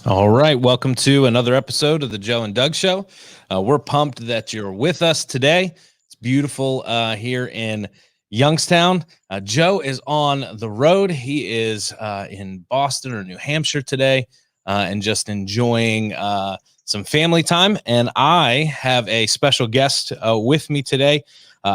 All right. Welcome to another episode of the Joe and Doug Show. We're pumped that you're with us today. It's beautiful here in Youngstown. Joe is on the road. He is in Boston or New Hampshire today and just enjoying some family time. And I have a special guest with me today,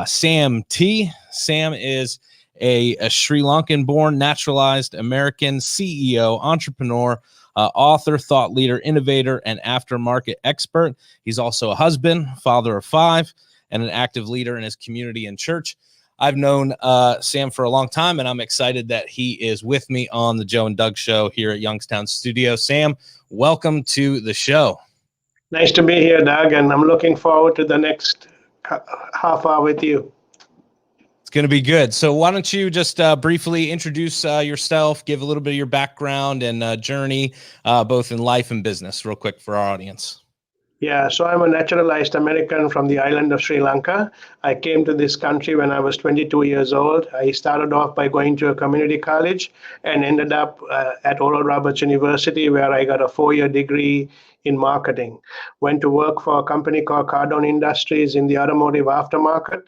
Sam T. Sam is a Sri Lankan-born, naturalized American CEO, entrepreneur, author, thought leader, innovator, and aftermarket expert. He's also a husband, father of 5, and an active leader in his community and church. I've known Sam for a long time, and I'm excited that he is with me on the Joe and Doug Show here at Youngstown Studio. Sam, welcome to the show. Nice to be here, Doug, and I'm looking forward to the next half hour with you. Going to be good. So why don't you just briefly introduce yourself, give a little bit of your background and journey, both in life and business, real quick for our audience. Yeah, so I'm a naturalized American from the island of Sri Lanka. I came to this country when I was 22 years old. I started off by going to a community college and ended up at Oral Roberts University, where I got a 4-year degree in marketing. Went to work for a company called Cardone Industries in the automotive aftermarket.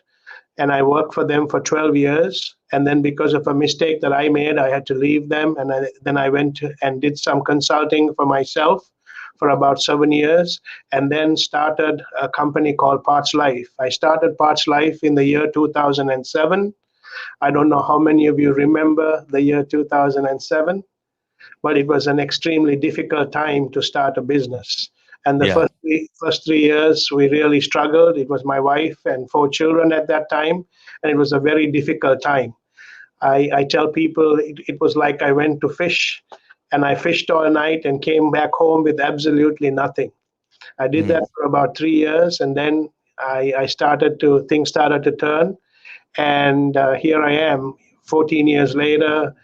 And I worked for them for 12 years. And then because of a mistake that I made, I had to leave them. And then I went and did some consulting for myself for about 7 years, and then started a company called Parts Life. I started Parts Life in the year 2007. I don't know how many of you remember the year 2007, but it was an extremely difficult time to start a business. And the first 3 years, we really struggled. It was my wife and 4 children at that time, and it was a very difficult time. I tell people it was like I went to fish, and I fished all night and came back home with absolutely nothing. I did that for about 3 years, and then things started to turn, and here I am, 14 years later.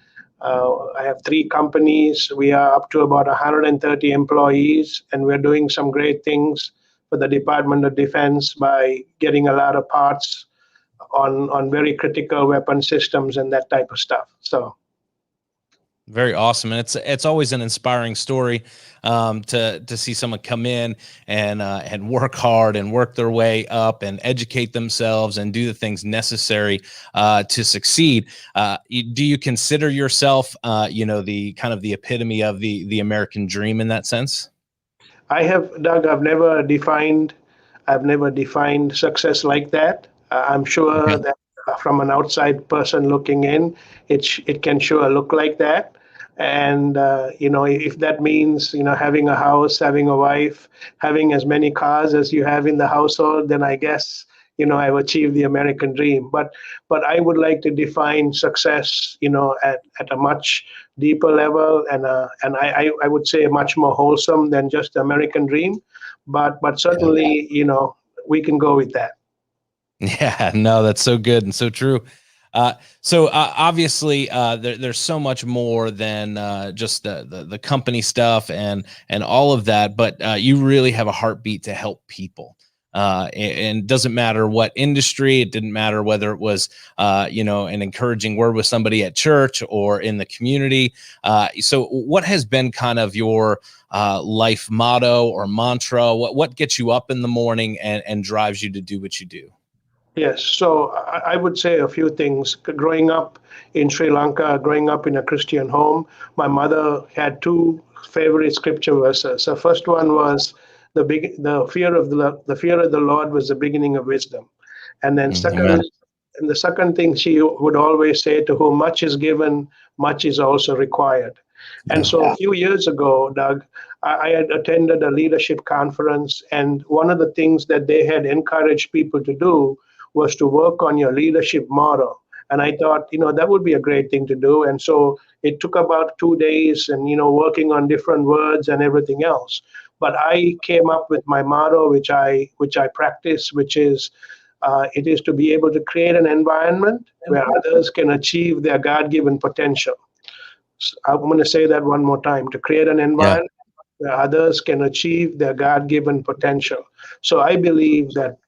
I have 3 companies. We are up to about 130 employees, and we're doing some great things for the Department of Defense by getting a lot of parts on very critical weapon systems and that type of stuff. So, very awesome, and it's always an inspiring story to see someone come in and work hard and work their way up and educate themselves and do the things necessary to succeed. Do you consider yourself, the kind of the epitome of the American dream in that sense? I have, Doug. I've never defined success like that. I'm sure that from an outside person looking in, it can sure look like that. And, if that means, having a house, having a wife, having as many cars as you have in the household, then I guess, I've achieved the American dream. But I would like to define success, at a much deeper level, and I would say much more wholesome than just the American dream. But certainly, we can go with that. Yeah, no, that's so good and so true. So obviously, there's so much more than just the company stuff and all of that. But you really have a heartbeat to help people. And it doesn't matter what industry. It didn't matter whether it was, an encouraging word with somebody at church or in the community. So what has been kind of your life motto or mantra? What gets you up in the morning and drives you to do what you do? Yes, so I would say a few things. Growing up in Sri Lanka, growing up in a Christian home, my mother had 2 favorite scripture verses. The first one was the fear of the Lord was the beginning of wisdom, and then the second thing she would always say, to whom much is given, much is also required. And so a few years ago, Doug, I had attended a leadership conference, and one of the things that they had encouraged people to do was to work on your leadership model. And I thought, that would be a great thing to do. And so it took about 2 days and, working on different words and everything else. But I came up with my motto, which I practice, which is, it is to be able to create an environment where others can achieve their God-given potential. So I'm going to say that one more time: to create an environment where others can achieve their God-given potential. So I believe that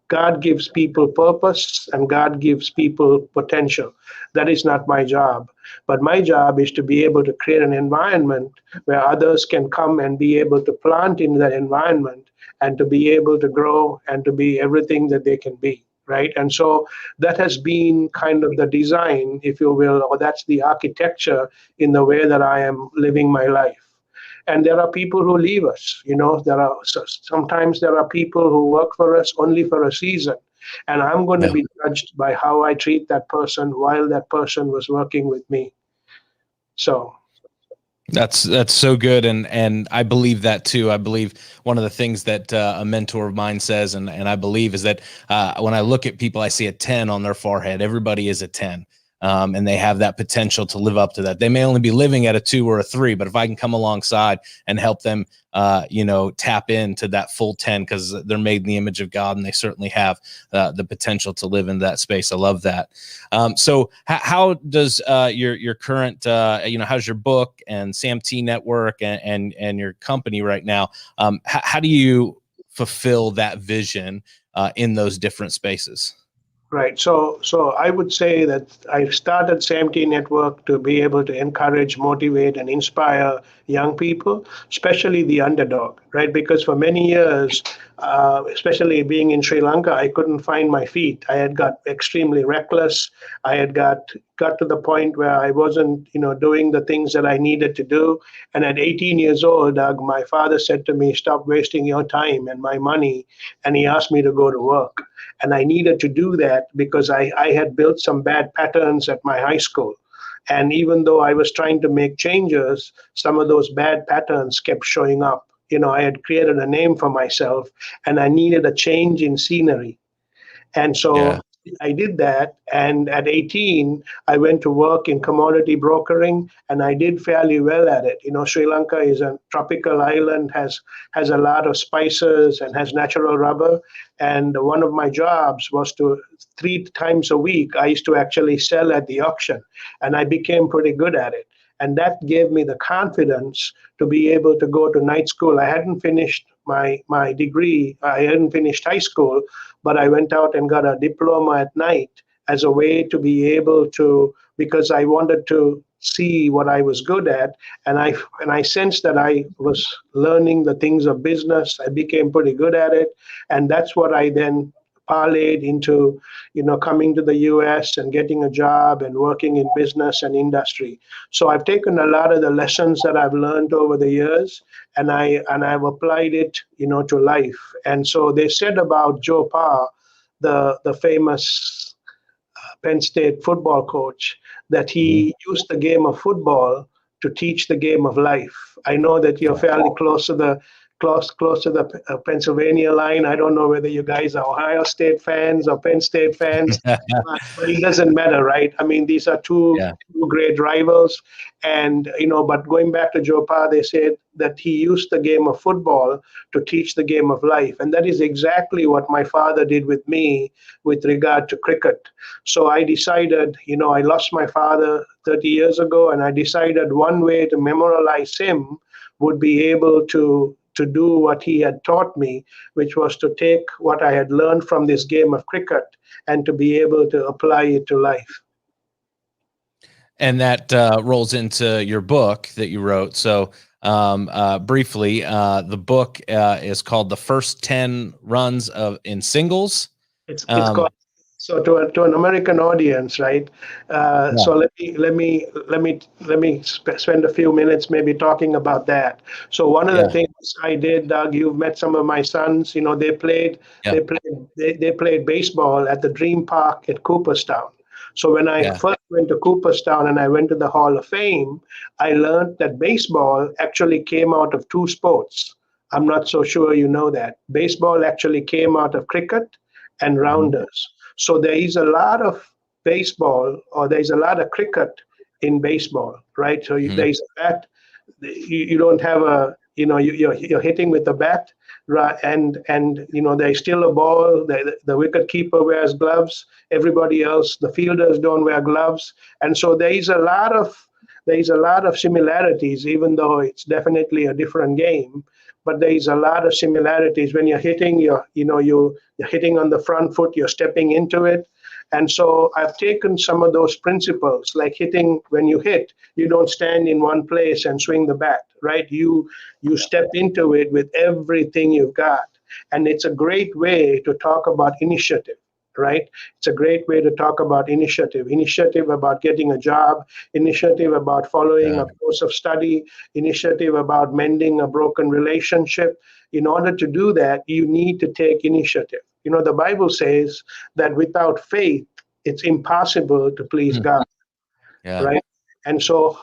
God gives people purpose and God gives people potential. That is not my job. But my job is to be able to create an environment where others can come and be able to plant in that environment and to be able to grow and to be everything that they can be. Right. And so that has been kind of the design, if you will, or that's the architecture in the way that I am living my life. And there are people who leave us. There are sometimes there are people who work for us only for a season, and I'm going to Yeah. be judged by how I treat that person while that person was working with me. So That's so good, and I believe that too. I believe one of the things that a mentor of mine says, and I believe, is that when I look at people, I see a 10 on their forehead. Everybody is a 10, and they have that potential to live up to that. They may only be living at a 2 or a 3, but if I can come alongside and help them, tap into that full 10, because they're made in the image of God, and they certainly have the potential to live in that space. I love that. So how does your current, how's your book and Sam T Network and your company right now? How do you fulfill that vision in those different spaces? right. So I would say that I started SAMT Network to be able to encourage, motivate, and inspire young people, especially the underdog, right? Because for many years, especially being in Sri Lanka, I couldn't find my feet. I had got extremely reckless. I had got to the point where I wasn't, doing the things that I needed to do. And at 18 years old, Doug, my father said to me, "Stop wasting your time and my money." And he asked me to go to work. And I needed to do that because I had built some bad patterns at my high school. And even though I was trying to make changes, some of those bad patterns kept showing up. I had created a name for myself and I needed a change in scenery. And Yeah. so I did that. And at 18, I went to work in commodity brokering and I did fairly well at it. Sri Lanka is a tropical island, has a lot of spices and has natural rubber. And one of my jobs was to 3 times a week, I used to actually sell at the auction and I became pretty good at it. And that gave me the confidence to be able to go to night school. I hadn't finished my degree. I hadn't finished high school, but I went out and got a diploma at night as a way to be able to, because I wanted to see what I was good at, and I sensed that I was learning the things of business. I became pretty good at it, and that's what I then parlayed into, coming to the US and getting a job and working in business and industry. So I've taken a lot of the lessons that I've learned over the years and I've applied it, to life. And so they said about Joe Parr, the famous Penn State football coach, that he used the game of football to teach the game of life. I know that you're fairly close to the Pennsylvania line. I don't know whether you guys are Ohio State fans or Penn State fans, but it doesn't matter, right? I mean, these are Yeah. two great rivals, and but going back to Joe Parr, they said that he used the game of football to teach the game of life, and that is exactly what my father did with me with regard to cricket. So I decided, I lost my father 30 years ago, and I decided one way to memorialize him would be able to do what he had taught me, which was to take what I had learned from this game of cricket and to be able to apply it to life. And that rolls into your book that you wrote. So briefly, the book is called "The First 10 Runs in Singles." It's called, so to an American audience, right? Yeah. So let me spend a few minutes maybe talking about that. So one of the Yeah. things I did, Doug, you've met some of my sons. They played Yeah. they played baseball at the Dream Park at Cooperstown. So when I Yeah. first went to Cooperstown and I went to the Hall of Fame, I learned that baseball actually came out of two sports. I'm not so sure you know that. Baseball actually came out of cricket and Mhm. rounders. So there is a lot of baseball or there's a lot of cricket in baseball, right? So Mhm. there's a bat. You don't have a, you're hitting with the bat, right? And there's still a ball. The wicket keeper wears gloves. Everybody else, the fielders don't wear gloves. And so there's a lot of similarities, even though it's definitely a different game. But there is a lot of similarities when you're hitting. You're hitting on the front foot. You're stepping into it, And so I've taken some of those principles, like hitting. When you hit, you don't stand in one place and swing the bat, right? You step into it with everything you've got. And it's a great way to talk about initiative, right? It's a great way to talk about initiative about getting a job, initiative about following Yeah. a course of study, initiative about mending a broken relationship. In order to do that, you need to take initiative. The Bible says that without faith, it's impossible to please Hmm. God, Yeah. right? And so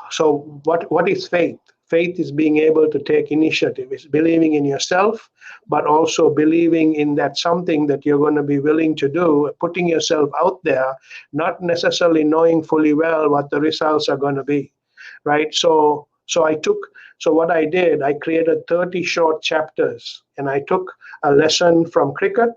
what is faith? Faith is being able to take initiative. It's believing in yourself, but also believing in that something that you're going to be willing to do, putting yourself out there, not necessarily knowing fully well what the results are going to be, right? So what I did, I created 30 short chapters, and I took a lesson from cricket,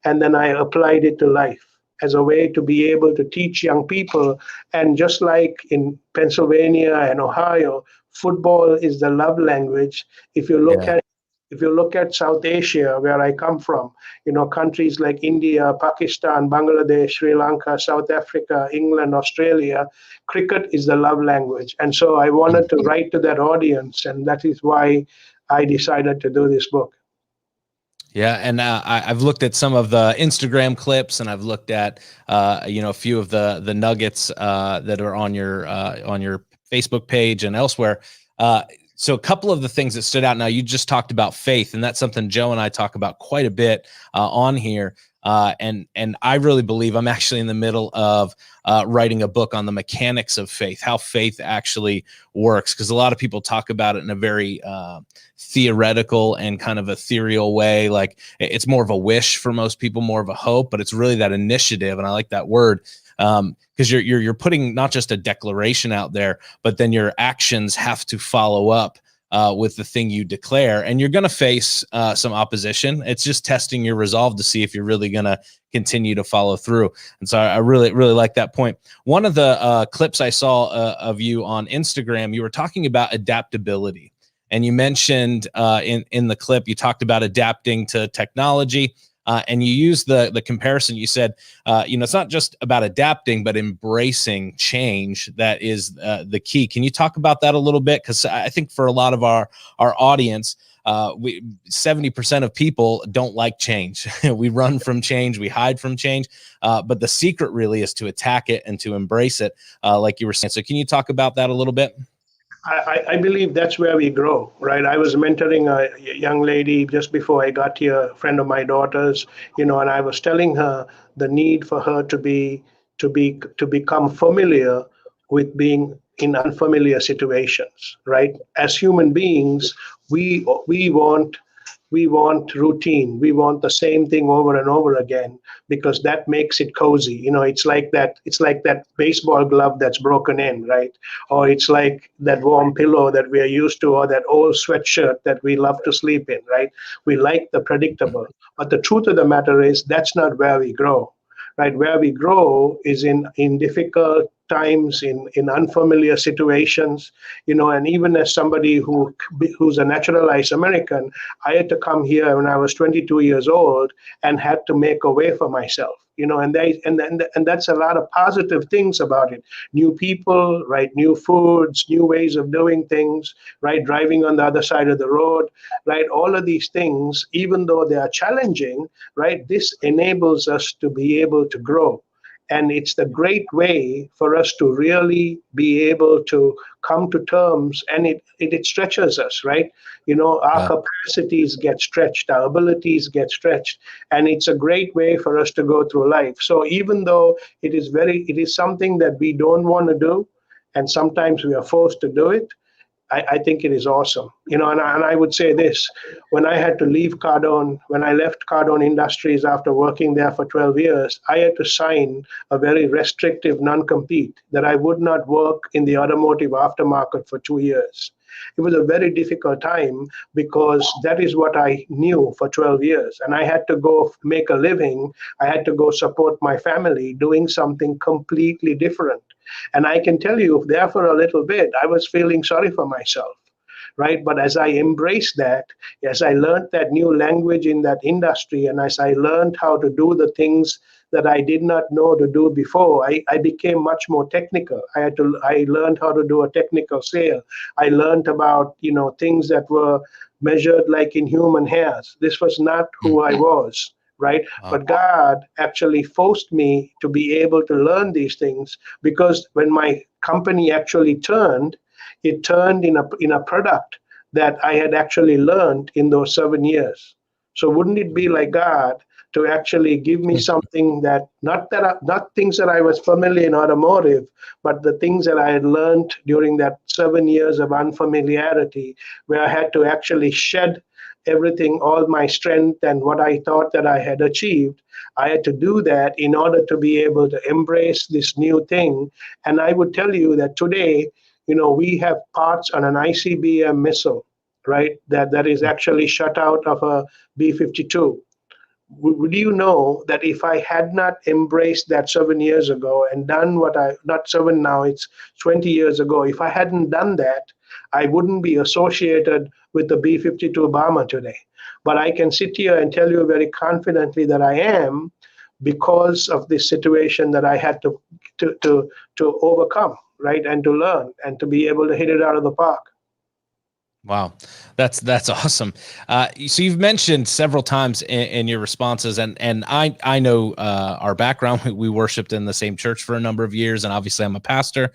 and then I applied it to life as a way to be able to teach young people. And just like in Pennsylvania and Ohio, football is the love language. If you look Yeah. at if you look at South Asia, where I come from, countries like India, Pakistan, Bangladesh, Sri Lanka, South Africa, England, Australia, cricket is the love language. And so I wanted to write to that audience, and that is why I decided to do this book. Yeah, and I've looked at some of the Instagram clips, and I've looked at a few of the nuggets that are on your Facebook page and elsewhere. So a couple of the things that stood out. Now, you just talked about faith, and that's something Joe and I talk about quite a bit on here. And I really believe I'm actually in the middle of writing a book on the mechanics of faith, how faith actually works, because a lot of people talk about it in a very theoretical and kind of ethereal way. Like it's more of a wish for most people, more of a hope, but it's really that initiative, and I like that word. Because you're putting not just a declaration out there, but then your actions have to follow up with the thing you declare, and you're going to face some opposition. It's just testing your resolve to see if you're really going to continue to follow through. And so I really like that point. One of the clips I saw of you on Instagram, you were talking about adaptability, and you mentioned in the clip, you talked about adapting to technology. And you used the comparison. You said, it's not just about adapting, but embracing change. That is the key. Can you talk about that a little bit? Because I think for a lot of our audience, 70% of people don't like change. We run from change. We hide from change. But the secret really is to attack it and to embrace it, like you were saying. So can you talk about that a little bit? I believe that's where we grow, right? I was mentoring a young lady just before I got here, a friend of my daughter's, and I was telling her the need for her to become familiar with being in unfamiliar situations, right? As human beings, we want routine. We want the same thing over and over again because that makes it cozy. It's like that baseball glove that's broken in, right? Or it's like that warm pillow that we are used to, or that old sweatshirt that we love to sleep in, right? We like the predictable. But the truth of the matter is that's not where we grow, right? Where we grow is in difficult times, in unfamiliar situations, and even as somebody who's a naturalized American, I had to come here when I was 22 years old and had to make a way for myself, and that's a lot of positive things about it. New people, right? New foods, new ways of doing things, right? Driving on the other side of the road, right? All of these things, even though they are challenging, right? This enables us to be able to grow. And it's the great way for us to really be able to come to terms, and it stretches us, right? Our Yeah. capacities get stretched, our abilities get stretched, and it's a great way for us to go through life. So even though it is something that we don't want to do, and sometimes we are forced to do it, I think it is awesome. And I would say this: when I had to leave Cardone, when I left Cardone Industries after working there for 12 years, I had to sign a very restrictive non-compete that I would not work in the automotive aftermarket for 2 years. It was a very difficult time because that is what I knew for 12 years. And I had to go make a living. I had to go support my family doing something completely different. And I can tell you, there for a little bit, I was feeling sorry for myself right? But as I embraced that, as I learned that new language in that industry, and as I learned how to do the things that I did not know to do before, I became much more technical. I learned how to do a technical sale. I learned about, things that were measured like in human hairs. This was not who I was, right? Wow. But God actually forced me to be able to learn these things, because when my company actually turned, it turned in a product that I had actually learned in those 7 years. So wouldn't it be like God to actually give me something that not things that I was familiar in automotive, but the things that I had learned during that 7 years of unfamiliarity, where I had to actually shed everything, all my strength and what I thought that I had achieved. I had to do that in order to be able to embrace this new thing. And I would tell you that today, we have parts on an ICBM missile, right? That is actually shut out of a B-52. Would you know that if I had not embraced that 7 years ago and done not seven now, it's 20 years ago, if I hadn't done that, I wouldn't be associated with the B-52 bomber today. But I can sit here and tell you very confidently that I am, because of this situation that I had to overcome, right? And to learn and to be able to hit it out of the park. Wow, that's awesome. So you've mentioned several times in your responses, and I know our background. We worshiped in the same church for a number of years, and obviously I'm a pastor.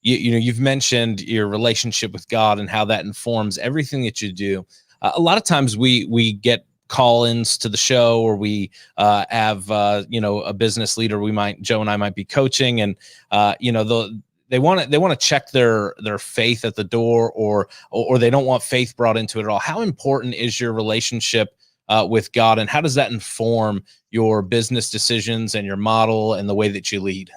You've mentioned your relationship with God and how that informs everything that you do. A lot of times we get call-ins to the show, or we have a business leader Joe and I might be coaching, and they want to check their faith at the door, or they don't want faith brought into it at all. How important is your relationship with God, and how does that inform your business decisions and your model and the way that you lead?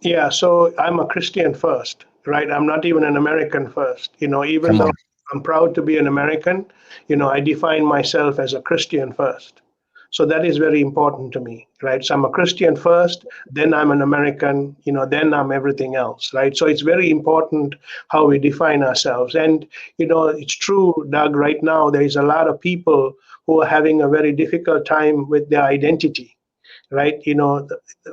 Yeah, so I'm a Christian first, right? I'm not even an American first. Even Come though on. I'm proud to be an American, I define myself as a Christian first. So that is very important to me, right? So I'm a Christian first, then I'm an American, then I'm everything else, right? So it's very important how we define ourselves. And, it's true, Doug, right now, there is a lot of people who are having a very difficult time with their identity, right?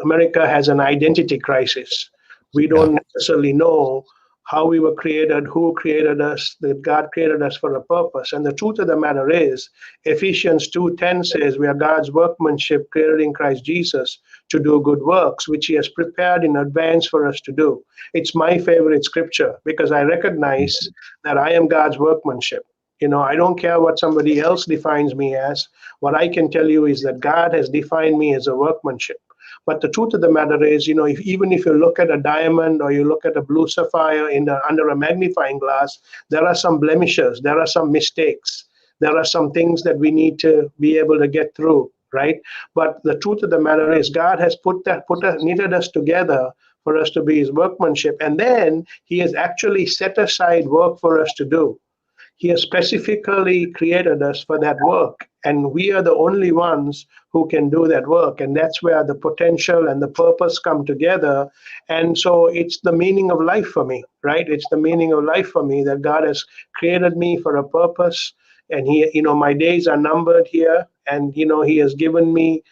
America has an identity crisis. We Yeah. don't necessarily know how we were created, who created us, that God created us for a purpose. And the truth of the matter is, Ephesians 2:10 says we are God's workmanship created in Christ Jesus to do good works, which he has prepared in advance for us to do. It's my favorite scripture because I recognize that I am God's workmanship. I don't care what somebody else defines me as. What I can tell you is that God has defined me as a workmanship. But the truth of the matter is, even if you look at a diamond or you look at a blue sapphire under a magnifying glass, there are some blemishes, there are some mistakes, there are some things that we need to be able to get through, right? But the truth of the matter is, God has knitted us together for us to be his workmanship, and then he has actually set aside work for us to do. He has specifically created us for that work, and we are the only ones who can do that work. And that's where the potential and the purpose come together. And so it's the meaning of life for me, right? It's the meaning of life for me that God has created me for a purpose. And my days are numbered here, and he has given me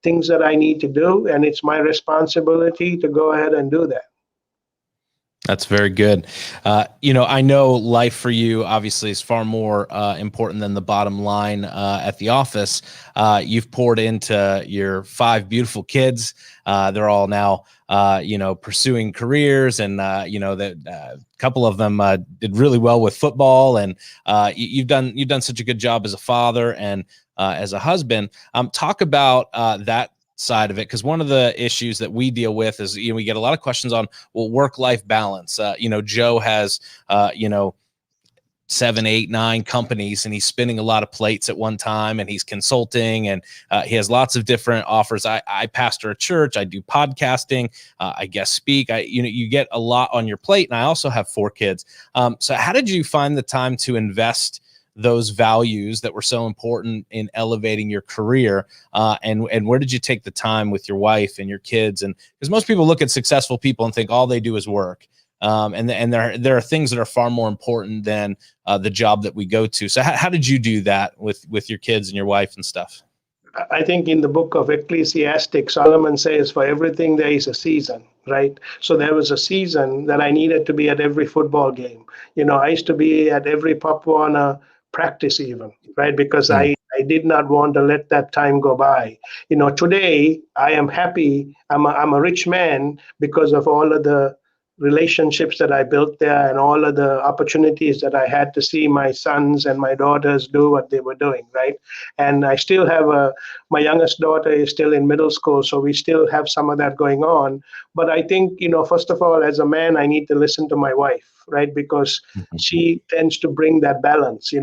things that I need to do, and it's my responsibility to go ahead and do that. That's very good. I know life for you obviously is far more important than the bottom line at the office. You've poured into your 5 beautiful kids. They're all now, pursuing careers, and that a couple of them did really well with football. And you've done such a good job as a father and as a husband. Talk about that side of it, because one of the issues that we deal with is we get a lot of questions on work-life balance. Joe has 7, 8, 9 companies, and he's spinning a lot of plates at one time, and he's consulting, and he has lots of different offers. I pastor a church, I do podcasting, I guest speak. You get a lot on your plate, and I also have 4 kids. So how did you find the time to invest those values that were so important in elevating your career, and where did you take the time with your wife and your kids? And because most people look at successful people and think all they do is work, and there are things that are far more important than the job that we go to. So how did you do that with your kids and your wife and stuff? I think in the book of Ecclesiastic, Solomon says, for everything there is a season, right? So there was a season that I needed to be at every football game. I used to be at every Pop Warner practice even, right? Because Hmm. I did not want to let that time go by. Today I am happy. I'm a rich man because of all of the relationships that I built there and all of the opportunities that I had to see my sons and my daughters do what they were doing, right? And I still have my youngest daughter is still in middle school, so we still have some of that going on. But I think, first of all, as a man, I need to listen to my wife, right? Because she tends to bring that balance. Yeah.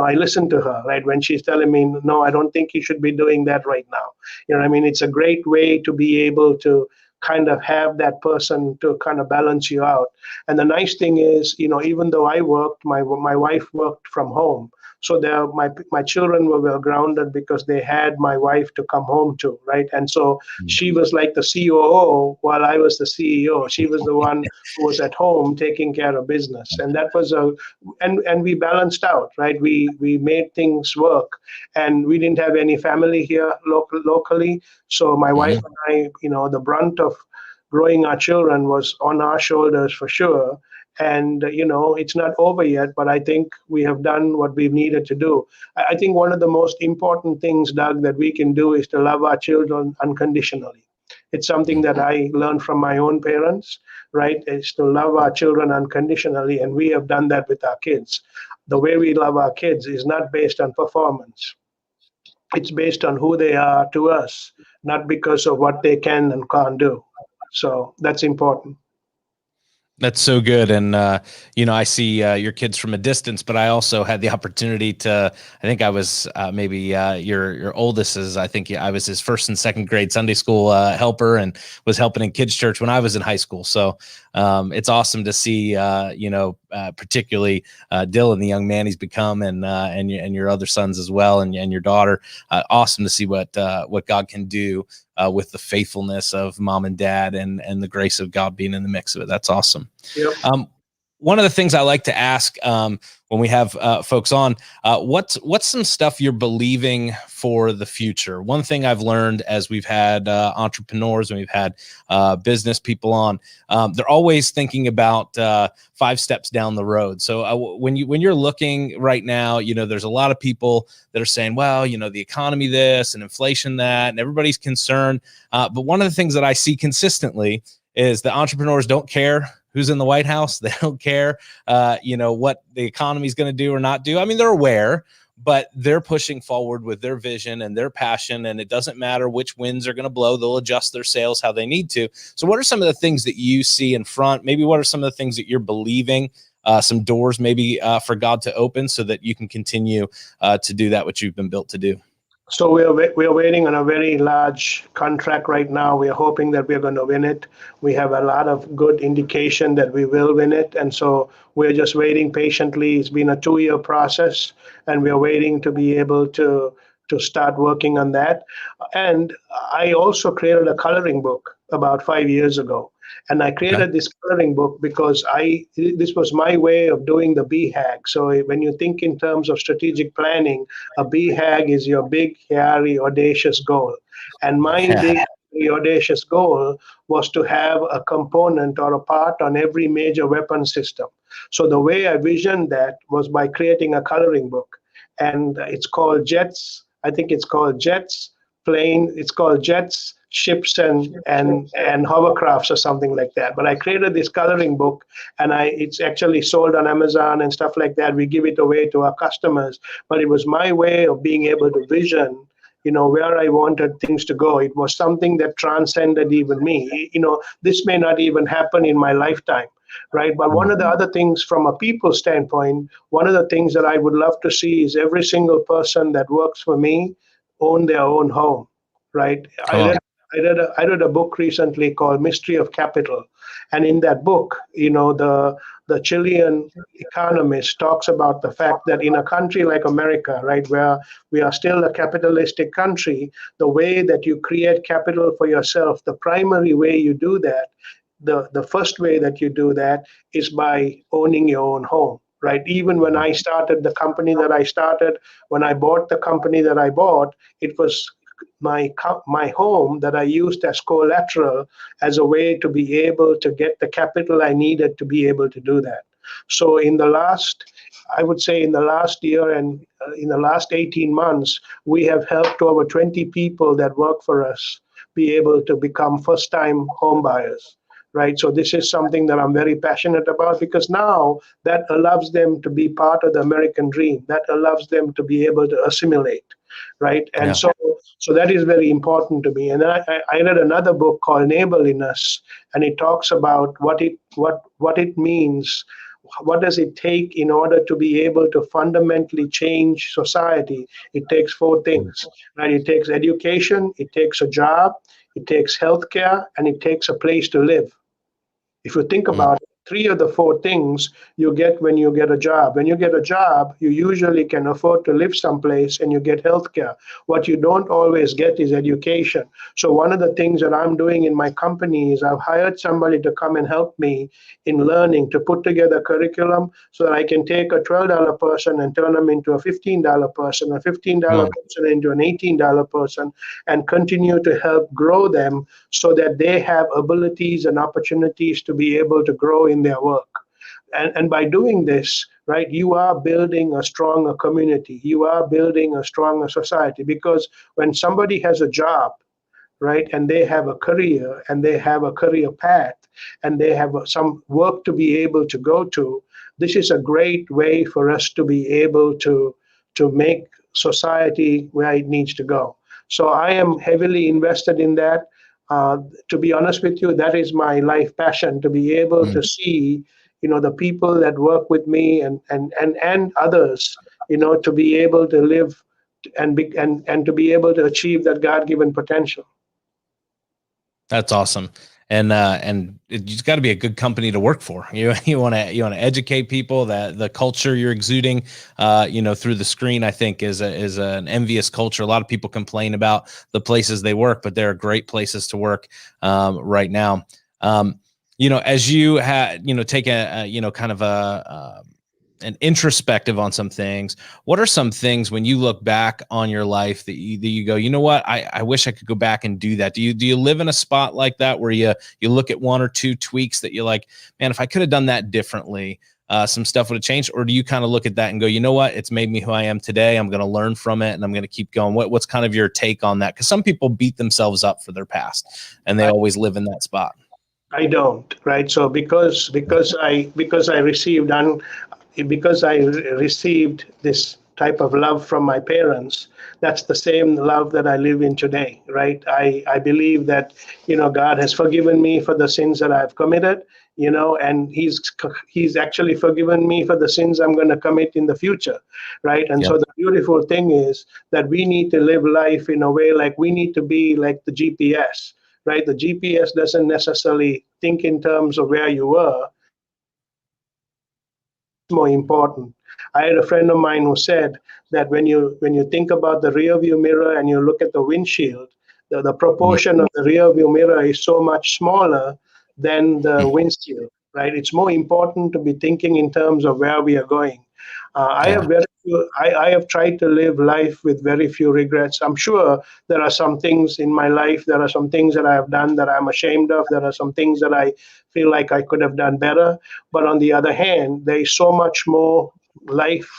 I listen to her, right? When she's telling me, no, I don't think you should be doing that right now. You know what I mean? It's a great way to be able to kind of have that person to kind of balance you out. And the nice thing is, even though I worked, my wife worked from home. So my children were well grounded because they had my wife to come home to, right? And so she was like the COO while I was the CEO. She was the one who was at home taking care of business, and that was and we balanced out, right? We made things work, and we didn't have any family here locally. So my wife Mhm. and I, the brunt of growing our children was on our shoulders for sure. And it's not over yet, but I think we have done what we've needed to do. I think one of the most important things, Doug, that we can do is to love our children unconditionally. It's something that I learned from my own parents, right? Is to love our children unconditionally, and we have done that with our kids. The way we love our kids is not based on performance. It's based on who they are to us, not because of what they can and can't do. So that's important. That's so good. And, I see your kids from a distance, but I also had the opportunity I think I was maybe your oldest is, I think I was his first and second grade Sunday school helper and was helping in kids church when I was in high school. So it's awesome to see, particularly Dylan, the young man he's become, and your other sons as well, and your daughter. Awesome to see what God can do with the faithfulness of mom and dad and the grace of God being in the mix of it. That's awesome. Yep. One of the things I like to ask when we have folks on, what's some stuff you're believing for the future? One thing I've learned as we've had entrepreneurs and we've had business people on, they're always thinking about 5 steps down the road. So when you're looking right now, there's a lot of people that are saying, well, the economy this and inflation that, and everybody's concerned. But one of the things that I see consistently is that entrepreneurs don't care who's in the White House. They don't care, what the economy is going to do or not do. I mean, they're aware, but they're pushing forward with their vision and their passion, and it doesn't matter which winds are going to blow. They'll adjust their sails how they need to. So what are some of the things that you see in front? Maybe what are some of the things that you're believing, some doors maybe for God to open so that you can continue to do that, what you've been built to do? So we are waiting on a very large contract right now. We are hoping that we are going to win it. We have a lot of good indication that we will win it, and so we're just waiting patiently. It's been a 2-year process, and we are waiting to be able to start working on that. And I also created a coloring book about 5 years ago. And I Okay. created this coloring book because this was my way of doing the BHAG. So when you think in terms of strategic planning, a BHAG is your big, hairy, audacious goal. And my big, audacious goal was to have a component or a part on every major weapon system. So the way I visioned that was by creating a coloring book. And it's called Jets. I think it's called Jets, Plane. It's called Jets, Ships, and Hovercrafts or something like that. But I created this coloring book, and it's actually sold on Amazon and stuff like that. We give it away to our customers. But it was my way of being able to vision, where I wanted things to go. It was something that transcended even me. This may not even happen in my lifetime, right? But one of the other things from a people standpoint, one of the things that I would love to see is every single person that works for me own their own home, right? Come on. I read a book recently called Mystery of Capital. And in that book, the Chilean economist talks about the fact that in a country like America, right, where we are still a capitalistic country, the way that you create capital for yourself, the primary way you do that the first way that you do that is by owning your own home, right? Even when I started the company that I started, when I bought the company that I bought, it was my home that I used as collateral, as a way to be able to get the capital I needed to be able to do that. So I would say in the last year and in the last 18 months, we have helped over 20 people that work for us be able to become first-time home buyers, right? So this is something that I'm very passionate about, because now that allows them to be part of the American dream. That allows them to be able to assimilate, right? And Yeah. so that is very important to me. And then I read another book called Enabling Us, and it talks about what it means. What does it take in order to be able to fundamentally change society? It takes four things, right? It takes education, it takes a job, it takes healthcare, and it takes a place to live. If you think Mm. about it, three of the four things you get when you get a job. When you get a job, you usually can afford to live someplace and you get healthcare. What you don't always get is education. So one of the things that I'm doing in my company is I've hired somebody to come and help me in learning, to put together curriculum so that I can take a $12 person and turn them into a $15 person, a $15 Mm. person into an $18 person, and continue to help grow them so that they have abilities and opportunities to be able to grow in their work. And by doing this, right, you are building a stronger community. You are building a stronger society, because when somebody has a job, right, and they have a career and they have a career path and they have some work to be able to go to, this is a great way for us to be able to make society where it needs to go. So I am heavily invested in that. To be honest with you, that is my life passion, to be able Mm. to see, the people that work with me and others, to be able to live and to be able to achieve that God-given potential. That's awesome. And it's got to be a good company to work for. You want to educate people. That the culture you're exuding, through the screen, I think is an envious culture. A lot of people complain about the places they work, but there are great places to work right now. As you had, take kind of an introspective on some things. What are some things when you look back on your life that you go, you know what, I wish I could go back and do that? Do you live in a spot like that where you look at one or two tweaks that you're like, man, if I could have done that differently, some stuff would have changed? Or do you kind of look at that and go, you know what, it's made me who I am today. I'm going to learn from it and I'm going to keep going. What's kind of your take on that? Because some people beat themselves up for their past and they always live in that spot. I don't, right? So because I received this type of love from my parents, that's the same love that I live in today, right? I believe that, God has forgiven me for the sins that I've committed, and he's actually forgiven me for the sins I'm going to commit in the future, right? And Yeah. so the beautiful thing is that we need to live life in a way like we need to be like the GPS, right? The GPS doesn't necessarily think in terms of where you were. More important. I had a friend of mine who said that when you think about the rear view mirror and you look at the windshield, the proportion of the rear view mirror is so much smaller than the windshield, right? It's more important to be thinking in terms of where we are going. I Yeah. have very few, I have tried to live life with very few regrets. I'm sure there are some things in my life, there are some things that I have done that I'm ashamed of, there are some things that I feel like I could have done better. But on the other hand, there is so much more life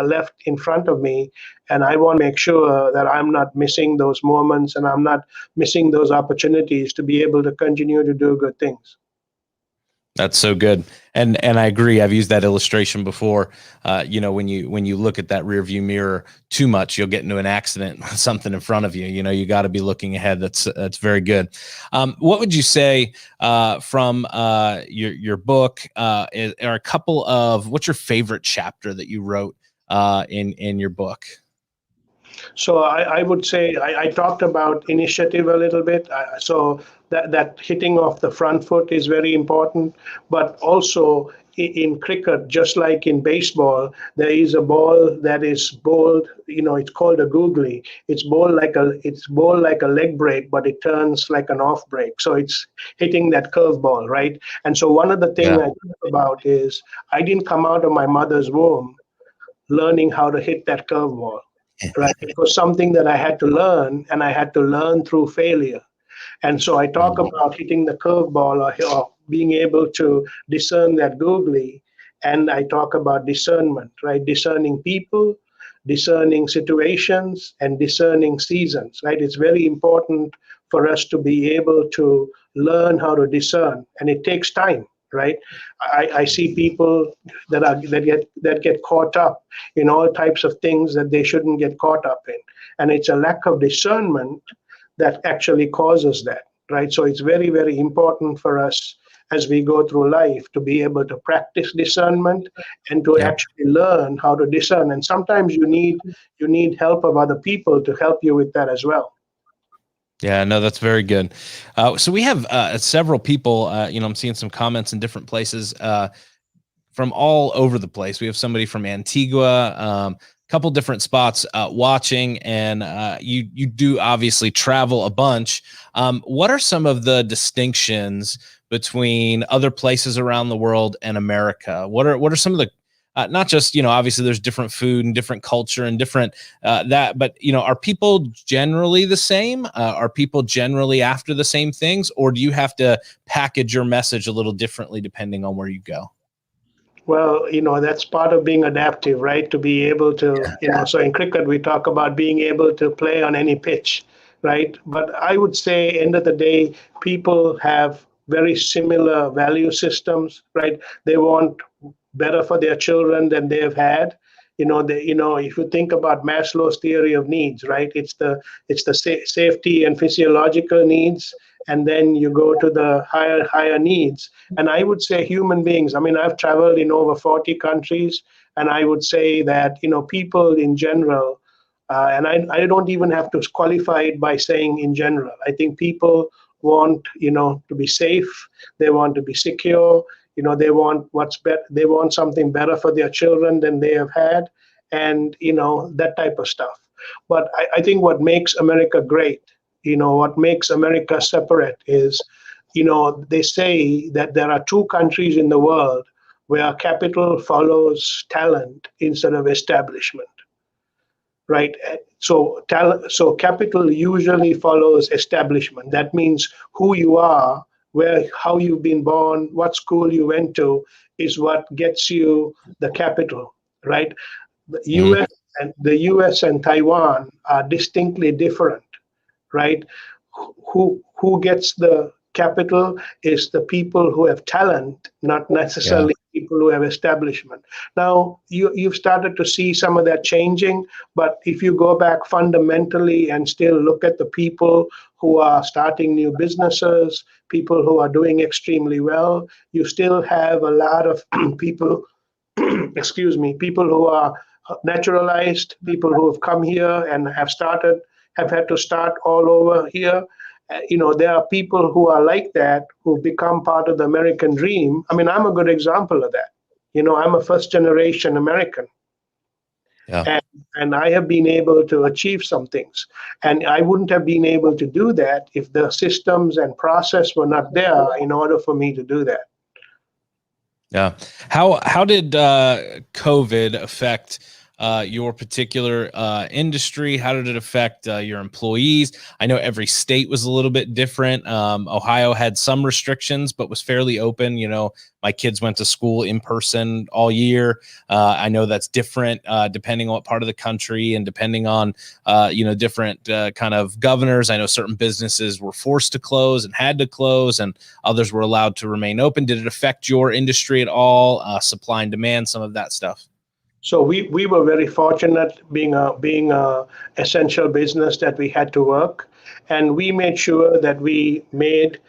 left in front of me, and I want to make sure that I'm not missing those moments and I'm not missing those opportunities to be able to continue to do good things. That's so good. And I agree. I've used that illustration before. When you look at that rear view mirror too much, you'll get into an accident with something in front of you. You got to be looking ahead. That's very good. What would you say from your book? Are a couple of what's your favorite chapter that you wrote in your book? So I would say I talked about initiative a little bit. So that hitting off the front foot is very important, but also in cricket, just like in baseball, there is a ball that is bowled. It's called a googly. It's bowled like a leg break, but it turns like an off break. So it's hitting that curve ball, right? And so one of the things Yeah. I think about is I didn't come out of my mother's womb learning how to hit that curveball. Right? It was something that I had to learn, and I had to learn through failure. And so I talk Mhm. about hitting the curveball, or being able to discern that googly, and I talk about discernment, right? Discerning people, discerning situations, and discerning seasons, right? It's very important for us to be able to learn how to discern, and it takes time, right? I see people that get caught up in all types of things that they shouldn't get caught up in, and it's a lack of discernment that actually causes that, right? So it's very, very important for us as we go through life to be able to practice discernment and to Yep. actually learn how to discern. And sometimes you need help of other people to help you with that as well. Yeah, no, that's very good. So we have several people. I'm seeing some comments in different places from all over the place. We have somebody from Antigua, a couple different spots watching, and you do obviously travel a bunch. What are some of the distinctions between other places around the world and America? What are some of the not just obviously there's different food and different culture and different but are people generally the same? Are people generally after the same things, or do you have to package your message a little differently depending on where you go? Well, that's part of being adaptive, right? To be able to, so in cricket, we talk about being able to play on any pitch, right? But I would say, end of the day, people have very similar value systems, right? They want better for their children than they've had. If you think about Maslow's theory of needs, right? It's the safety and physiological needs, and then you go to the higher needs. And I would say human beings. I mean, I've traveled in over 40 countries, and I would say that people in general, and I don't even have to qualify it by saying in general. I think people want to be safe. They want to be secure. They want what's better. They want something better for their children than they have had, and that type of stuff. But I think what makes America great, what makes America separate is, they say that there are two countries in the world where capital follows talent instead of establishment, right? So capital usually follows establishment. That means who you are, how you've been born, what school you went to, is what gets you the capital, right? The Mhm. US and Taiwan are distinctly different, right? Who gets the capital is the people who have talent, not Yeah. necessarily people who have establishment. Now you've started to see some of that changing, but if you go back fundamentally and still look at the people who are starting new businesses, people who are doing extremely well, you still have a lot of people, excuse me, people who are naturalized, people who have come here and have had to start all over here. There are people who are like that who become part of the American dream. I mean, I'm a good example of that. I'm a first generation American, Yeah. and I have been able to achieve some things. And I wouldn't have been able to do that if the systems and process were not there in order for me to do that. Yeah. How did COVID affect your particular industry? How did it affect your employees? I know every state was a little bit different. Ohio had some restrictions, but was fairly open. My kids went to school in person all year. I know that's different depending on what part of the country and depending on different kind of governors. I know certain businesses were forced to close and had to close, and others were allowed to remain open. Did it affect your industry at all? Supply and demand, some of that stuff. So we were very fortunate being a essential business that we had to work, and we made sure that we made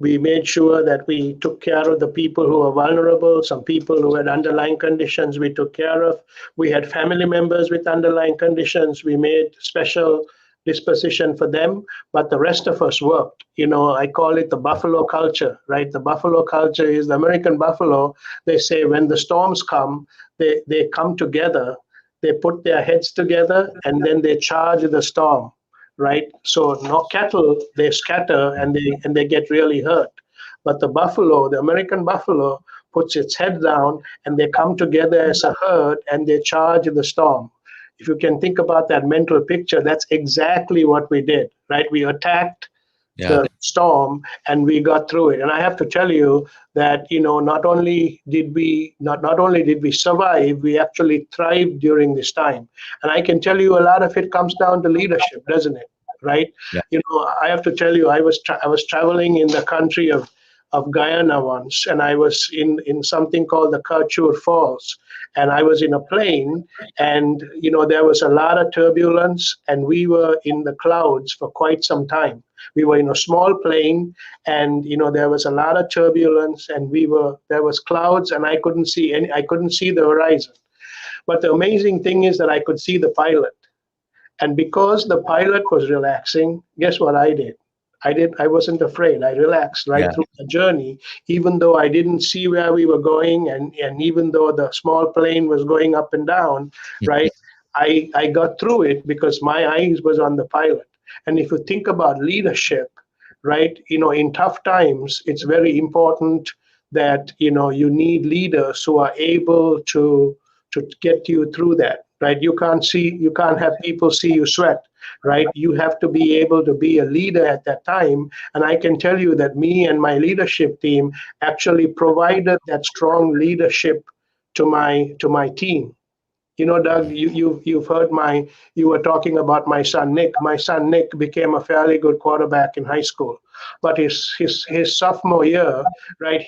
We made sure that we took care of the people who were vulnerable, some people who had underlying conditions we took care of. We had family members with underlying conditions. We made special disposition for them, but the rest of us worked. I call it the buffalo culture, right? The buffalo culture is the American buffalo. They say when the storms come, they come together, they put their heads together, and then they charge the storm, right? So no cattle, they scatter and they get really hurt. But the buffalo, the American buffalo, puts its head down and they come together as a herd and they charge the storm. If you can think about that mental picture, that's exactly what we did, right? We attacked Yeah. the storm and we got through it. And I have to tell you that not only did we survive, we actually thrived during this time. And I can tell you a lot of it comes down to leadership, doesn't it? Right? Yeah. I have to tell you, I was traveling in the country of Guyana once, and I was in something called the Couture Falls, and I was in a plane, and there was a lot of turbulence, and we were in the clouds for quite some time. We were in a small plane, and there was a lot of turbulence, and there was clouds, and I couldn't see the horizon. But the amazing thing is that I could see the pilot. And because the pilot was relaxing, guess what I did? I wasn't afraid. I relaxed right through the journey, even though I didn't see where we were going, and even though the small plane was going up and down, right? I got through it because my eyes was on the pilot. And if you think about leadership, right, in tough times, it's very important that you need leaders who are able to get you through that, right? You can't have people see you sweat, right? You have to be able to be a leader at that time. And I can tell you that me and my leadership team actually provided that strong leadership to my team. Doug, you've heard you were talking about my son Nick. My son Nick became a fairly good quarterback in high school, but his sophomore year, right?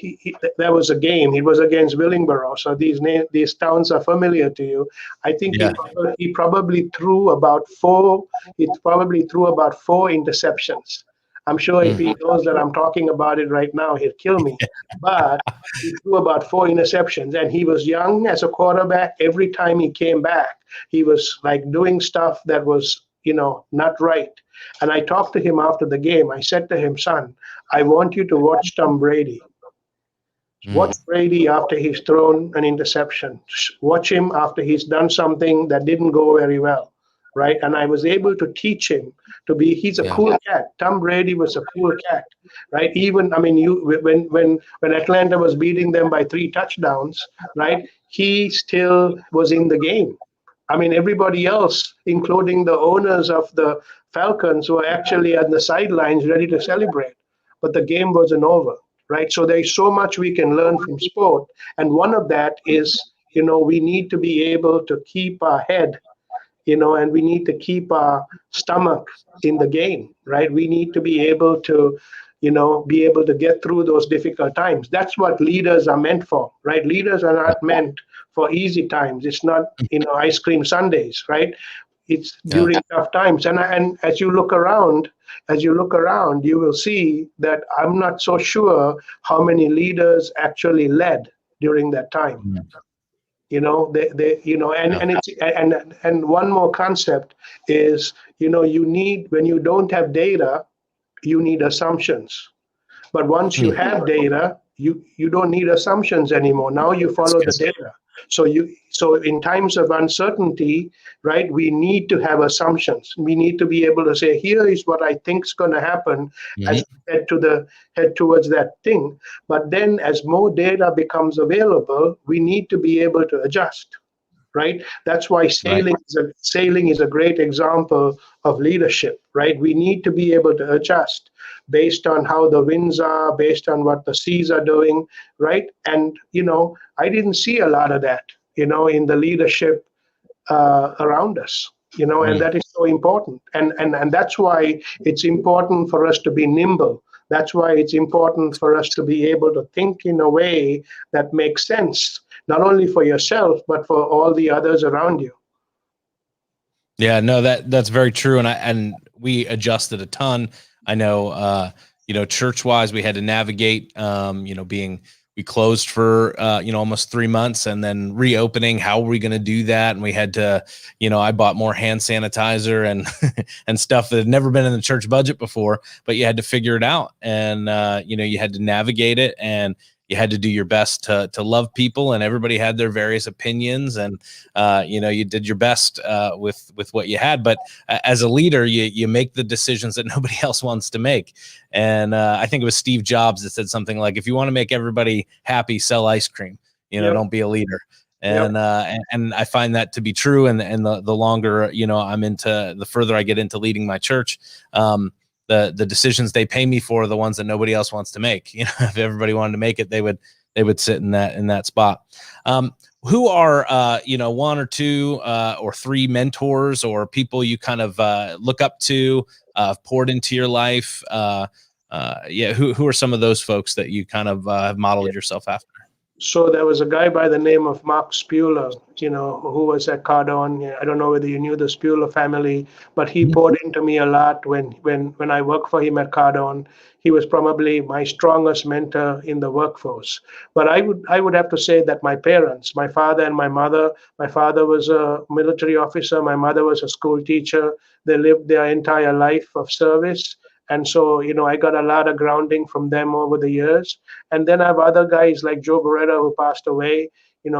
There was a game. It was against Willingboro, so these towns are familiar to you. I think he probably threw about four. He probably threw about four interceptions. I'm sure if he knows that I'm talking about it right now, he'll kill me. But he threw about four interceptions, and he was young as a quarterback. Every time he came back, he was like doing stuff that was, not right. And I talked to him after the game. I said to him, son, I want you to watch Tom Brady. Watch Brady after he's thrown an interception. Watch him after he's done something that didn't go very well, right? And I was able to teach him he's a cool cat. Tom Brady was a cool cat, right? Even, when Atlanta was beating them by 3 touchdowns, right? He still was in the game. Everybody else, including the owners of the Falcons, were actually at the sidelines ready to celebrate, but the game wasn't over, right? So there's so much we can learn from sport. And one of that is, we need to be able to keep our head, and we need to keep our stomach in the game, right? We need to be able to, get through those difficult times. That's what leaders are meant for, right? Leaders are not meant for easy times. It's not, ice cream sundaes, right? It's during tough times. And as you look around, you will see that I'm not so sure how many leaders actually led during that time. And one more concept is, you need, when you don't have data, you need assumptions. But once you have data, you don't need assumptions anymore. Now you follow the data. So in times of uncertainty, right, we need to have assumptions. We need to be able to say, here is what I think is going to happen as we head towards that thing. But then as more data becomes available, we need to be able to adjust. Right. That's why sailing is a great example of leadership. Right. We need to be able to adjust based on how the winds are, based on what the seas are doing. Right. And I didn't see a lot of that in the leadership around us. And that is so important. And that's why it's important for us to be nimble. That's why it's important for us to be able to think in a way that makes sense, not only for yourself, but for all the others around you. Yeah, no, that's very true. And we adjusted a ton. I know, church wise, we had to navigate, we closed for, almost 3 months and then reopening. How are we going to do that? And we had to, I bought more hand sanitizer and, and stuff that had never been in the church budget before, but you had to figure it out. And, you had to navigate it, and you had to do your best to love people, and everybody had their various opinions, and, you did your best, with what you had. But as a leader, you make the decisions that nobody else wants to make. And I think it was Steve Jobs that said something like, if you want to make everybody happy, sell ice cream, Yep. don't be a leader. Yep. And I find that to be true. And the longer, the further I get into leading my church, the decisions they pay me for are the ones that nobody else wants to make. If everybody wanted to make it, they would sit in that spot. Who are, one or two or three mentors or people you kind of look up to, poured into your life? Who are some of those folks that you kind of have modeled yourself after? So there was a guy by the name of Mark Spuler, who was at Cardone. I don't know whether you knew the Spuler family, but he poured into me a lot when I worked for him at Cardone. He was probably my strongest mentor in the workforce. But I would have to say that my parents, my father and my mother, my father was a military officer, my mother was a school teacher. They lived their entire life of service. And so, I got a lot of grounding from them over the years. And then I have other guys like Joe Beretta, who passed away.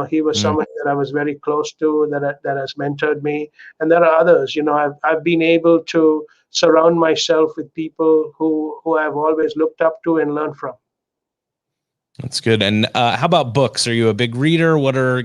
He was someone that I was very close to, that has mentored me. And there are others. I've been able to surround myself with people who I've always looked up to and learned from. That's good. And how about books? Are you a big reader? What are,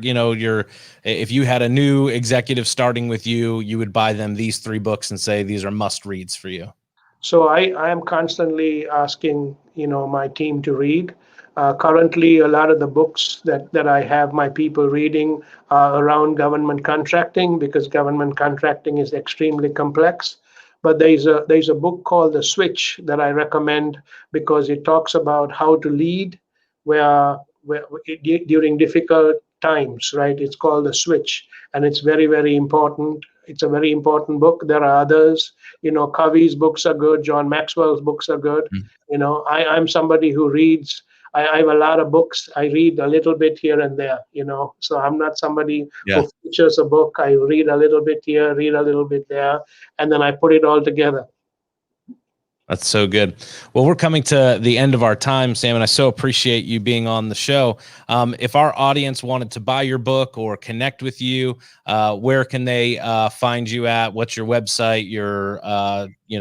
if you had a new executive starting with you, you would buy them these 3 books and say, these are must reads for you? So I am constantly asking, my team to read. Currently, a lot of the books that I have my people reading are around government contracting, because government contracting is extremely complex. But there's a book called The Switch that I recommend, because it talks about how to lead where during difficult times, right? It's called The Switch, and it's very, very important. It's a very important book. There are others. Covey's books are good. John Maxwell's books are good. I'm somebody who reads. I have a lot of books. I read a little bit here and there, so I'm not somebody who features a book. I read a little bit here, read a little bit there, and then I put it all together. That's so good. Well, we're coming to the end of our time, Sam, and I so appreciate you being on the show. If our audience wanted to buy your book or connect with you, where can they find you at? What's your website, your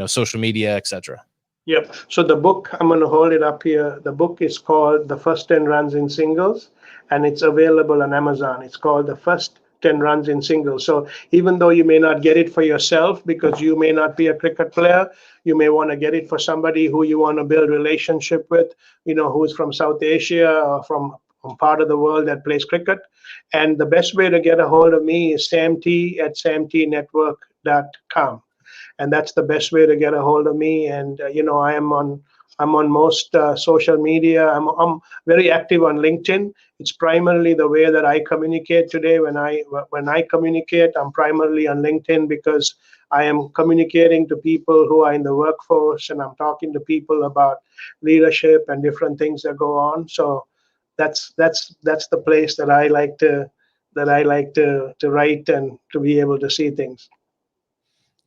social media, etc.? Yep. So the book, I'm going to hold it up here. The book is called The First 10 Runs in Singles, and it's available on Amazon. It's called The First 10 Runs in Singles. So even though you may not get it for yourself because you may not be a cricket player, you may want to get it for somebody who you want to build relationship with, who's from South Asia or from part of the world that plays cricket. And the best way to get a hold of me is samt@samtnetwork.com. And that's the best way to get a hold of me. And I'm on most social media. I'm very active on LinkedIn. It's primarily the way that I communicate today. When I communicate, I'm primarily on LinkedIn, because I am communicating to people who are in the workforce, and I'm talking to people about leadership and different things that go on. So that's the place that I like to write and to be able to see things.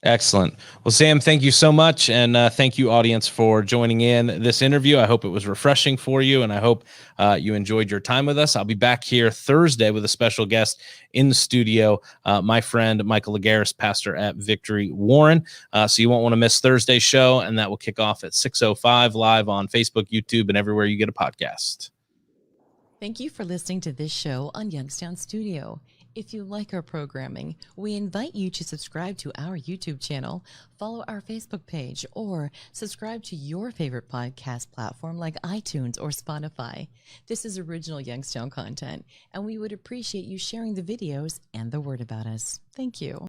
Excellent. Well, Sam, thank you so much. And thank you, audience, for joining in this interview. I hope it was refreshing for you, and I hope you enjoyed your time with us. I'll be back here Thursday with a special guest in the studio, my friend Michael Lagares, pastor at Victory Warren. So you won't want to miss Thursday's show, and that will kick off at 6:05 live on Facebook, YouTube, and everywhere you get a podcast. Thank you for listening to this show on Youngstown Studio. If you like our programming, we invite you to subscribe to our YouTube channel, follow our Facebook page, or subscribe to your favorite podcast platform like iTunes or Spotify. This is original Youngstown content, and we would appreciate you sharing the videos and the word about us. Thank you.